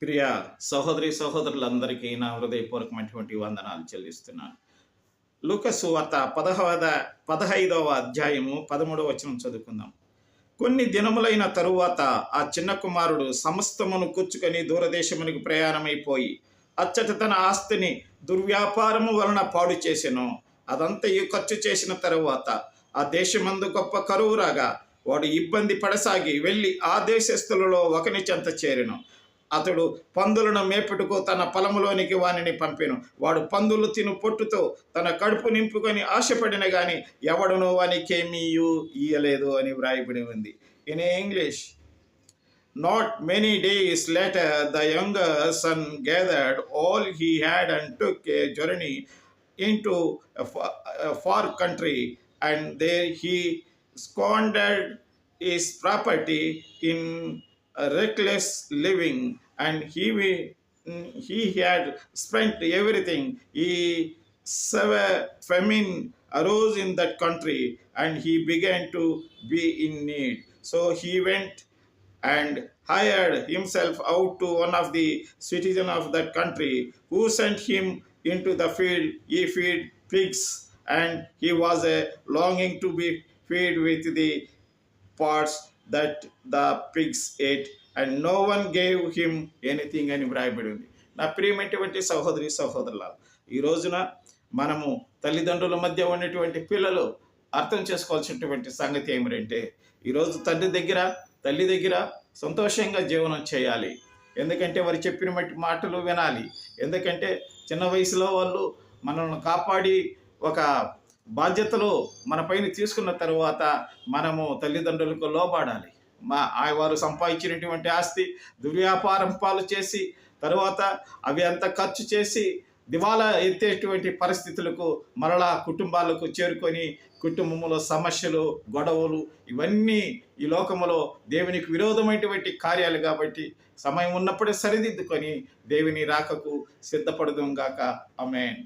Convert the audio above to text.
ప్రియ సహోదరి సహోదరులందరికీ నా హృదయపూర్వకమైనటువంటి వందనాలు చెల్లిస్తున్నాను. లూకాసు వార్త 15వ అధ్యాయము 13వ వచనం చదువుకుందాం. కొన్ని దినములైన తరువాత ఆ చిన్న కుమారుడు సమస్తమును కూర్చుకొని దూరదేశమునికి ప్రయాణమైపోయి అచ్చట తన ఆస్తిని దుర్వ్యాపారము వలన పాడు చేసెను. అదంతయు ఖర్చు చేసిన తరువాత ఆ దేశమందు గొప్ప కరువు రాగా వాడు ఇబ్బంది పడసాగి వెళ్ళి ఆ దేశస్థులలో ఒకని చెంత చేరెను. అతడు పందులను మేపుటకు తన పొలములోనికి వానిని పంపెను. వాడు పందులు తిను పొట్టుతో తన కడుపు నింపుకొని ఆశపడిన గాని ఎవడునో వానికేమీ ఇయ్యలేదు అని వ్రాయబడి ఉంది. In English, not many days later the younger son gathered all he had and took a journey into a far country, and there he squandered his property in reckless living, and he had spent everything. He severe famine arose in that country, and he began to be in need. So he went and hired himself out to one of the citizens of that country, who sent him into the field. He feed pigs, and he was longing to be fed with the parts that the pigs ate, and no one gave him anything అని వ్రాయబడి ఉంది. నా ప్రియమైనటువంటి సహోదరి సహోదరుల, ఈ రోజున మనము తల్లిదండ్రుల మధ్య ఉన్నటువంటి పిల్లలు అర్థం చేసుకోవాల్సినటువంటి సంగతి ఏమిటంటే, ఈరోజు తండ్రి దగ్గర తల్లి దగ్గర సంతోషంగా జీవనం చేయాలి. ఎందుకంటే వారు చెప్పిన మాటలు వినాలి. ఎందుకంటే చిన్న వయసులో వాళ్ళు మనల్ని కాపాడి ఒక బాధ్యతలు మన పైన తీసుకున్న తర్వాత మనము తల్లిదండ్రులకు లోబడాలి. వారు సంపాదించినటువంటి ఆస్తి దుర్వ్యాపారం పాలు చేసి తర్వాత అవి అంతా ఖర్చు చేసి దివాలా ఎత్తేటువంటి పరిస్థితులకు మరలా కుటుంబాలకు చేరుకొని కుటుంబంలో సమస్యలు, గొడవలు ఇవన్నీ ఈ లోకములో దేవునికి విరోధమైనటువంటి కార్యాలు. కాబట్టి సమయం ఉన్నప్పుడే సరిదిద్దుకొని దేవుని రాకకు సిద్ధపడదాం గాక. ఆమేన్.